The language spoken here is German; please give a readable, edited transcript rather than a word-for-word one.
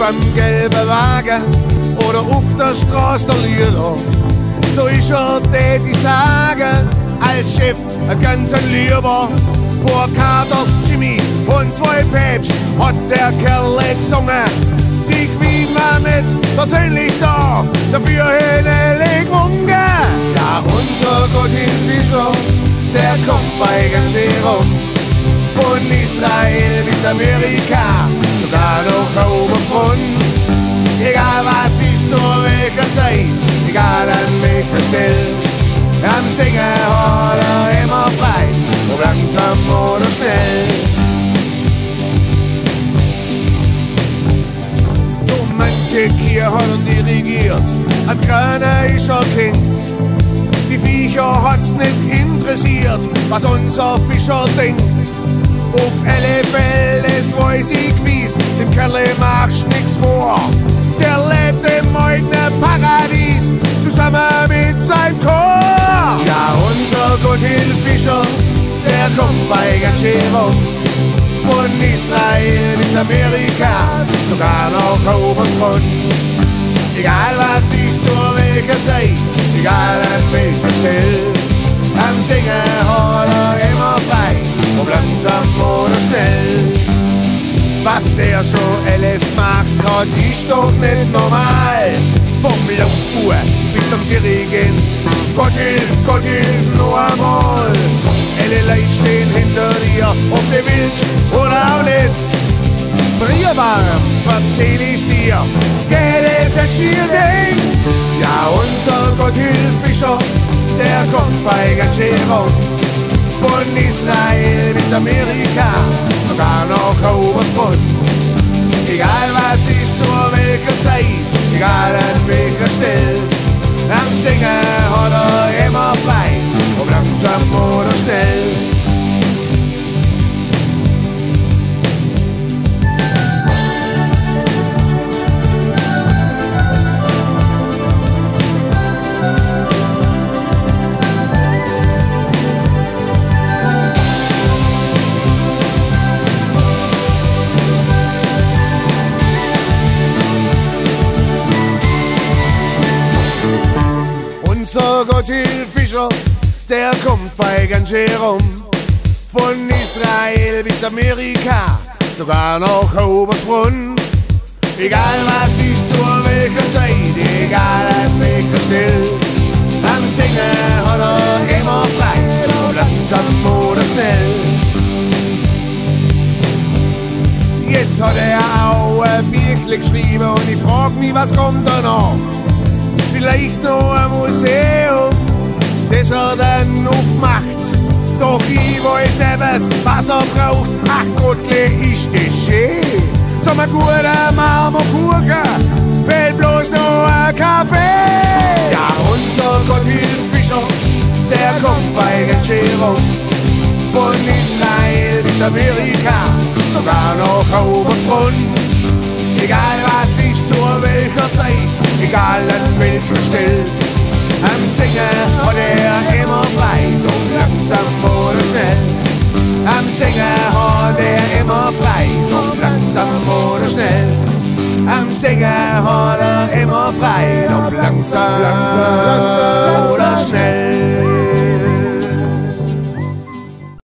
beim gelben Wagen oder auf der Straße der Lieder. So ist tät ich sagen, als Chef ganz ein Lieber. Vor Katers Jimmy und 2 Päpst hat der Kerl gesungen. Die Queen war nicht persönlich da, dafür hätte gewungen. Ja, unser Gotthilf Fischer, der kommt bei ganz schön rum. Von Israel bis Amerika, sogar noch Oberbrunn. Egal was ist zu welcher Zeit, egal an welcher Stelle, am Singen hat immer Freit, ob langsam oder schnell. So manche Kier hat dirigiert, am Krane ist Kind. Die Viecher hat's nicht interessiert, was unser Fischer denkt. Auf alle Fälle, das weiß ich gewiss, dem Kerl machst nix vor. Der lebt im eigenen Paradies, zusammen mit seinem Chor. Ja, unser Gotthilf Fischer, der kommt bei ganz schön rum. Von Israel bis Amerika, sogar noch Oberbrunn. Egal was ist zu welcher Zeit, egal an welcher Stelle, am Singen hat immer Freit, ob langsam oder schnell. Was der schon alles gemacht hat, ist doch nicht normal. Vom Lausbub bis zum Dirigent, Gotthilf, Gotthilf, noch einmal. Alle Leute stehen hinter dir, ob du willst oder auch nicht. Brierwarm erzähl ich dir, geht es ein Schier denkt. Ja, unser Gotthilf Fischer, der kommt bei ganz schön rum. Von Israel bis Amerika, sogar noch Oberbrunn. Egal was ist zu welcher Zeit, egal an welcher Stelle, am Singen hat immer Freit, ob langsam oder schnell. Unser Gotthilf Fischer, der kommt bei ganz schön rum. Von Israel bis Amerika, sogar noch Oberbrunn. Egal was ist zu welcher Zeit, egal an welcher Stelle, am Singen hat immer Freit, ob langsam oder schnell. Jetzt hat auch ein Büchle geschrieben und ich frag mich, was kommt da noch? Vielleicht noch ein Museum, das er dann aufmacht. Doch ich weiß etwas, was er braucht. Ach Gottle, ist das schön. Zum ein guter Marmorkuchen fehlt bloß noch ein Kaffee. Ja, unser Gotthilf Fischer, der kommt bei ganz schön rum. Von Israel bis Amerika, sogar noch Oberbrunn. Egal was ist zu welcher Zeit, egal an welcher Stelle, am Singen hat immer Freit, ob langsam oder schnell. Am Singen hat immer Freit, ob langsam oder schnell. Am Singen hat immer Freit, ob langsam oder schnell.